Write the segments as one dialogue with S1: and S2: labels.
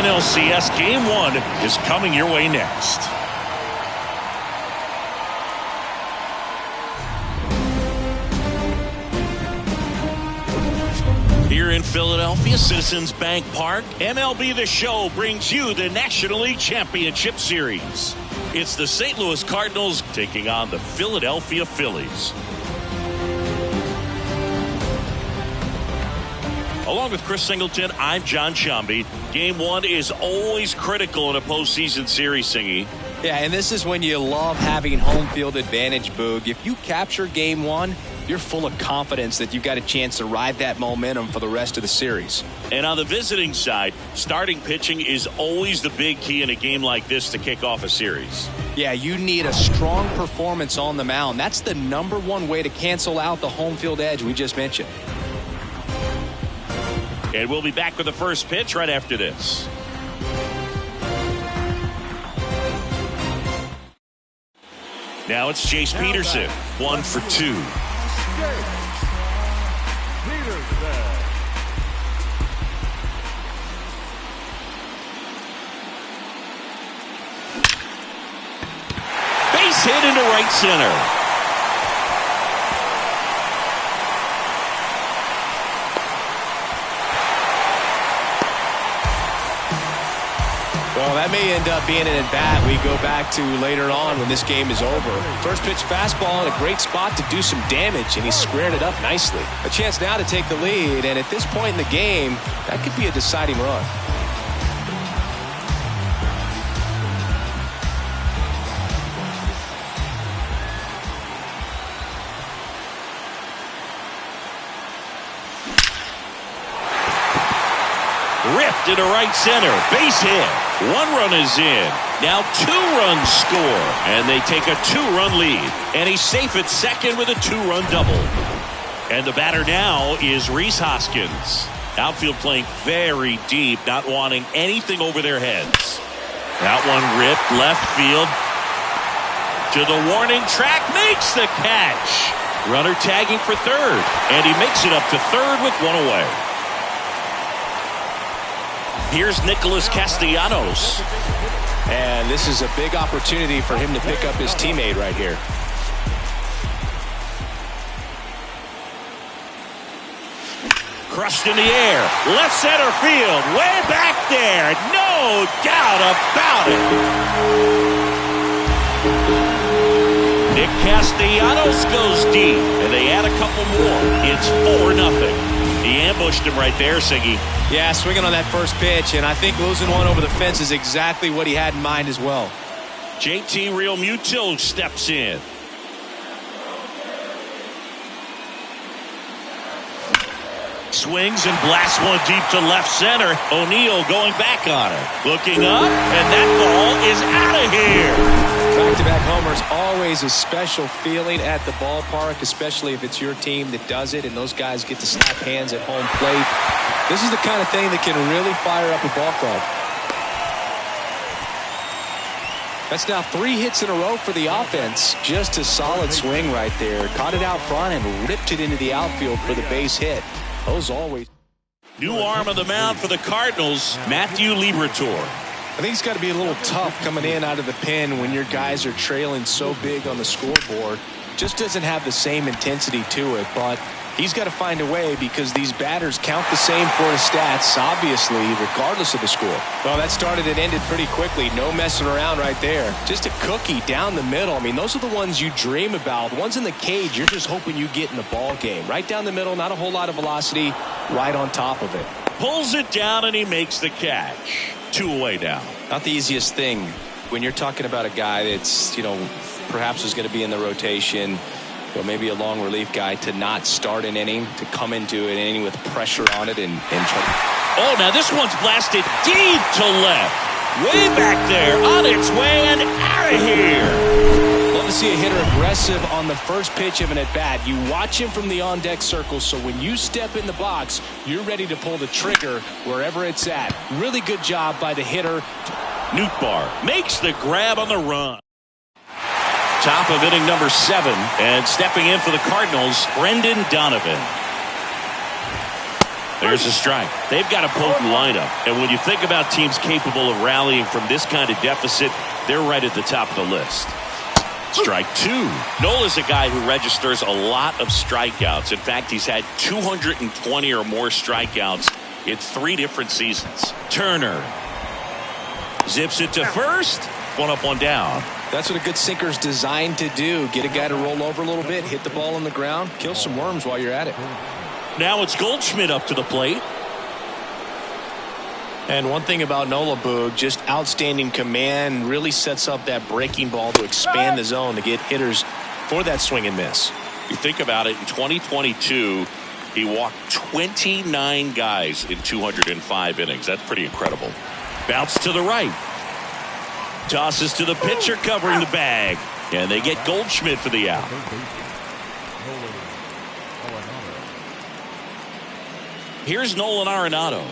S1: NLCS Game 1 is coming your way next. Here in Philadelphia, Citizens Bank Park, MLB The Show brings you the National League Championship Series. It's the St. Louis Cardinals taking on the Philadelphia Phillies. Along with Chris Singleton, I'm John Shambi. Game 1 is always critical in a postseason series, Singy.
S2: Yeah, and this is when you love having home field advantage, Boog. If you capture Game 1, you're full of confidence that you've got a chance to ride that momentum for the rest of the series.
S1: And on the visiting side, starting pitching is always the big key in a game like this to kick off a series.
S2: Yeah, you need a strong performance on the mound. That's the #1 way to cancel out the home field edge we just mentioned.
S1: And we'll be back with the first pitch right after this. Now it's Chase Peterson, 1 for 2. Base hit into right center.
S2: Well, that may end up being an at-bat we go back to later on when this game is over. First pitch fastball in a great spot to do some damage, and he squared it up nicely. A chance now to take the lead, and at this point in the game, that could be a deciding run.
S1: Ripped into right center. Base hit. 1 run is in. Now 2 runs score. And they take a 2-run lead. And he's safe at second with a 2-run double. And the batter now is Rhys Hoskins. Outfield playing very deep, not wanting anything over their heads. That one ripped left field. To the warning track. Makes the catch. Runner tagging for third. And he makes it up to third with 1 away. Here's Nicholas Castellanos.
S2: And this is a big opportunity for him to pick up his teammate right here.
S1: Crushed in the air. Left center field. Way back there. No doubt about it. Nick Castellanos goes deep. And they add a couple more. It's 4-0. He ambushed him right there, Siggy.
S2: Yeah, swinging on that first pitch, and I think losing one over the fence is exactly what he had in mind as well.
S1: JT Realmuto steps in. Swings and blasts one deep to left center. O'Neill going back on it. Looking up, and that ball is out of here.
S2: Back-to-back homers, always a special feeling at the ballpark, especially if it's your team that does it, and those guys get to slap hands at home plate. This is the kind of thing that can really fire up a ball club. That's now 3 hits in a row for the offense. Just a solid swing right there. Caught it out front and ripped it into the outfield for the base hit. Those always.
S1: New arm on the mound for the Cardinals, Matthew Liberatore.
S2: I think it's got to be a little tough coming in out of the pen when your guys are trailing so big on the scoreboard. Just doesn't have the same intensity to it, but he's got to find a way because these batters count the same for his stats, obviously, regardless of the score. Well, that started and ended pretty quickly. No messing around right there. Just a cookie down the middle. I mean, those are the ones you dream about. The ones in the cage, you're just hoping you get in the ball game. Right down the middle, not a whole lot of velocity, right on top of it.
S1: Pulls it down and he makes the catch. 2 away now.
S2: Not the easiest thing when you're talking about a guy that's, perhaps is going to be in the rotation, maybe a long relief guy, to not start an inning, to come into an inning with pressure on it and try.
S1: Oh, now this one's blasted deep to left. Way back there, on its way and out of here.
S2: Love to see a hitter aggressive on the first pitch of an at-bat. You watch him from the on-deck circle, so when you step in the box, you're ready to pull the trigger wherever it's at. Really good job by the hitter.
S1: Nootbaar makes the grab on the run. Top of inning number 7, and stepping in for the Cardinals, Brendan Donovan. There's a strike. They've got a potent lineup. And when you think about teams capable of rallying from this kind of deficit, they're right at the top of the list. Strike two. Nola's a guy who registers a lot of strikeouts. In fact, he's had 220 or more strikeouts in 3 different seasons. Turner zips it to first. One up, one down.
S2: That's what a good sinker's designed to do. Get a guy to roll over a little bit, hit the ball on the ground, kill some worms while you're at it.
S1: Now it's Goldschmidt up to the plate.
S2: And one thing about Nola, Boog, just outstanding command, really sets up that breaking ball to expand the zone to get hitters for that swing and miss.
S1: You think about it, in 2022, he walked 29 guys in 205 innings. That's pretty incredible. Bounce to the right. Tosses to the pitcher covering the bag. And they get Goldschmidt for the out. Here's Nolan Arenado.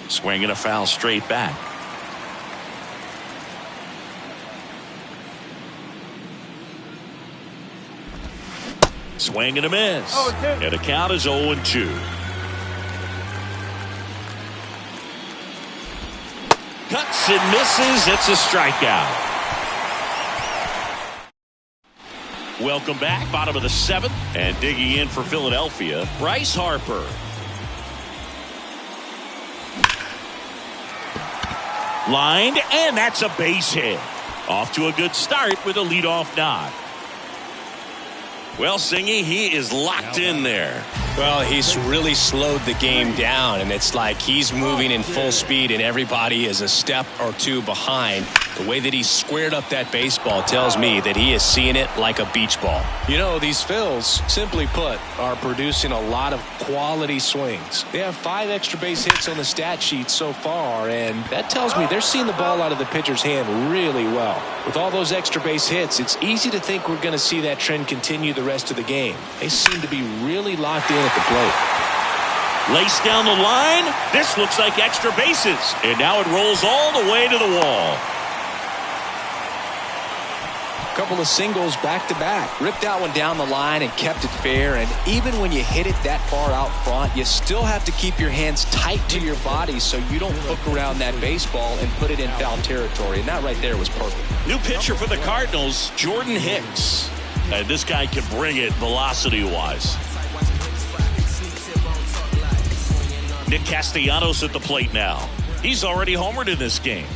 S1: Swinging a foul straight back. Swing and a miss. And the count is 0-2. Cuts and misses. It's a strikeout. Welcome back. Bottom of the 7th. And digging in for Philadelphia, Bryce Harper. Lined, and that's a base hit. Off to a good start with a leadoff nod. Well, Singy, he is locked in there.
S2: Well, he's really slowed the game down, and it's like he's moving in full speed, and everybody is a step or two behind. The way that he squared up that baseball tells me that he is seeing it like a beach ball. You know, these Phils, simply put, are producing a lot of quality swings. They have 5 extra base hits on the stat sheet so far, and that tells me they're seeing the ball out of the pitcher's hand really well. With all those extra base hits, it's easy to think we're going to see that trend continue the rest of the game. They seem to be really locked in at the plate.
S1: Lace down the line. This looks like extra bases. And now it rolls all the way to the wall.
S2: Couple of singles back to back. Ripped that one down the line and kept it fair. And even when you hit it that far out front, you still have to keep your hands tight to your body so you don't hook around that baseball and put it in foul territory. And that right there was perfect.
S1: New pitcher for the Cardinals, Jordan Hicks. And this guy can bring it velocity-wise. Nick Castellanos at the plate now. He's already homered in this game.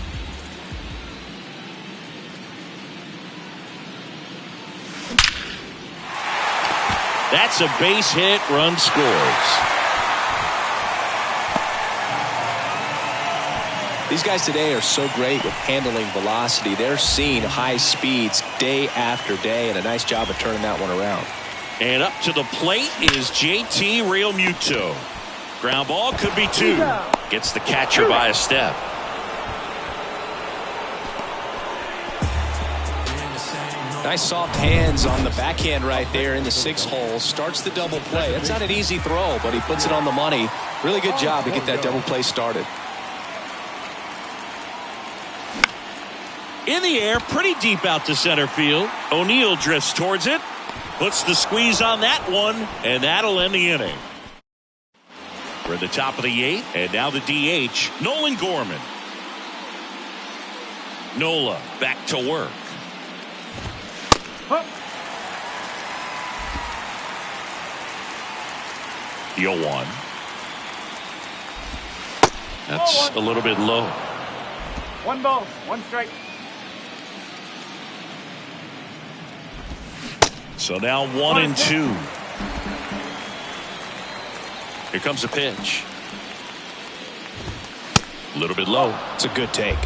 S1: That's a base hit, run scores.
S2: These guys today are so great with handling velocity. They're seeing high speeds day after day, and a nice job of turning that one around.
S1: And up to the plate is JT Realmuto. Ground ball could be 2. Gets the catcher by a step.
S2: Nice soft hands on the backhand right there in the 6 hole. Starts the double play. That's not an easy throw, but he puts it on the money. Really good job to get that double play started.
S1: In the air, pretty deep out to center field. O'Neill drifts towards it. Puts the squeeze on that one, and that'll end the inning. We're at the top of the 8th, and now the DH, Nolan Gorman. Nola back to work. The 0-1. That's a little bit low.
S3: 1 ball, 1 strike.
S1: So now 1-2. Here comes a pitch. A little bit low.
S2: It's a good take.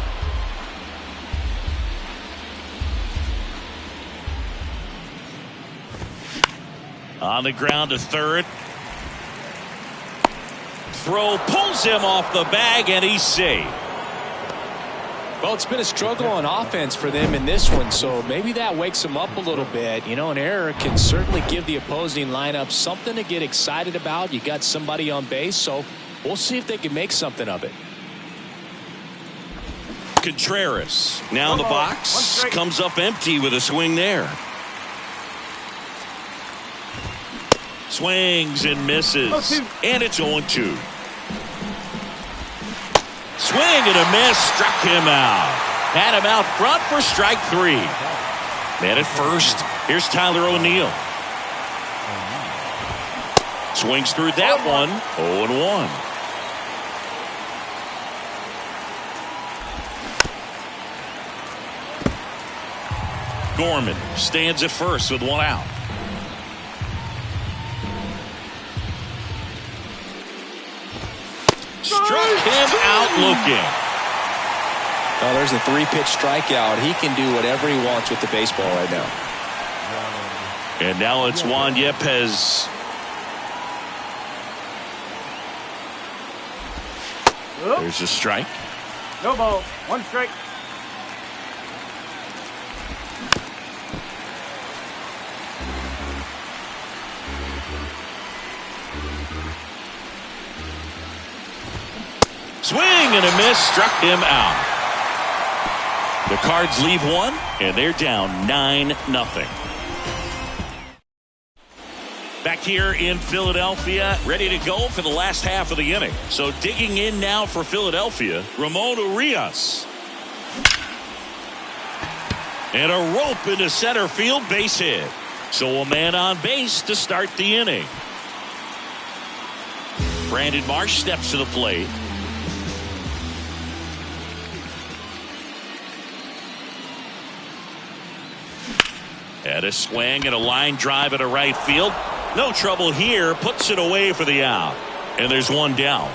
S1: On the ground to third. Throw pulls him off the bag, and he's safe.
S2: Well, it's been a struggle on offense for them in this one, so maybe that wakes them up a little bit. You know, an error can certainly give the opposing lineup something to get excited about. You got somebody on base, so we'll see if they can make something of it.
S1: Contreras now in the box, comes up empty with a swing there. Swings and misses. And it's 0-2. Swing and a miss. Struck him out. Had him out front for strike 3. Man at first. Here's Tyler O'Neill. Swings through that one. 0-1. Gorman stands at first with 1 out. Struck him out looking.
S2: Oh, there's a 3-pitch strikeout. He can do whatever he wants with the baseball right now.
S1: And now it's Juan Yepez. There's a strike.
S3: No ball. 1 strike.
S1: Swing and a miss. Struck him out. The Cards leave 1, and they're down 9-0. Back here in Philadelphia, ready to go for the last half of the inning. So digging in now for Philadelphia, Ramon Urias. And a rope into center field, base hit. So a man on base to start the inning. Brandon Marsh steps to the plate. Had a swing and a line drive at a right field. No trouble here. Puts it away for the out. And there's 1 down.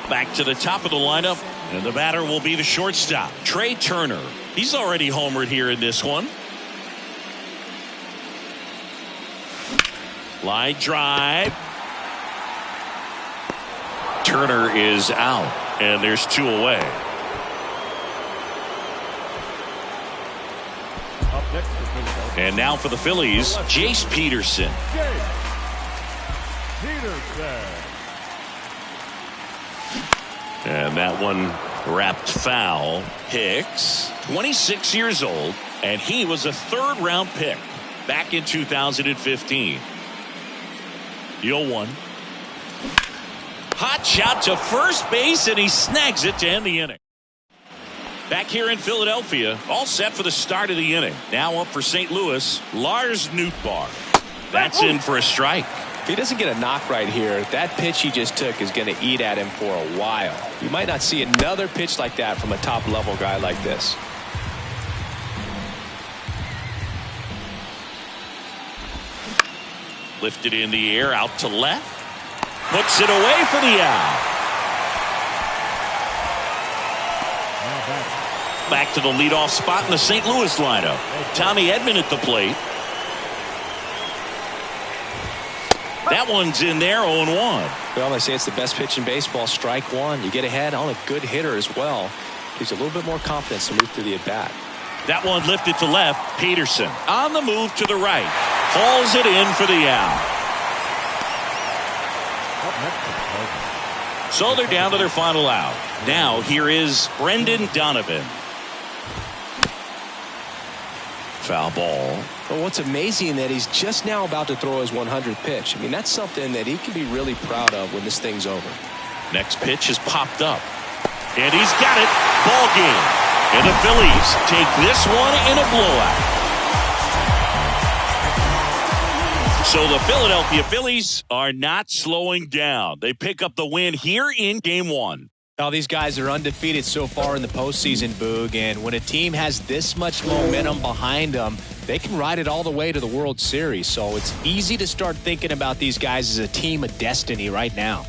S1: Back to the top of the lineup. And the batter will be the shortstop, Trey Turner. He's already homered here in this one. Line drive. Turner is out. And there's 2 away. And now for the Phillies, Jace Peterson. And that one wrapped foul. Hicks, 26 years old, and he was a 3rd-round pick back in 2015. The 0-1. Hot shot to first base, and he snags it to end the inning. Back here in Philadelphia, all set for the start of the inning. Now up for St. Louis, Lars Nootbaar. That's in for a strike.
S2: If he doesn't get a knock right here, that pitch he just took is going to eat at him for a while. You might not see another pitch like that from a top-level guy like this.
S1: Lifted in the air, out to left. Puts it away for the out. Back to the leadoff spot in the St. Louis lineup. Tommy Edman at the plate. That one's in there, 0-1.
S2: Well, they say it's the best pitch in baseball. Strike 1. You get ahead on a good hitter as well. Gives you a little bit more confidence to move through the at-bat.
S1: That one lifted to left. Peterson on the move to the right. Hauls it in for the out. So they're down to their final out. Now here is Brendan Donovan. Foul ball.
S2: Well, what's amazing that he's just now about to throw his 100th pitch. I mean, that's something that he can be really proud of when this thing's over.
S1: Next pitch is popped up. And he's got it. Ball game. And the Phillies take this one in a blowout. So the Philadelphia Phillies are not slowing down. They pick up the win here in Game 1.
S2: Now, these guys are undefeated so far in the postseason, Boog, and when a team has this much momentum behind them, they can ride it all the way to the World Series. So it's easy to start thinking about these guys as a team of destiny right now.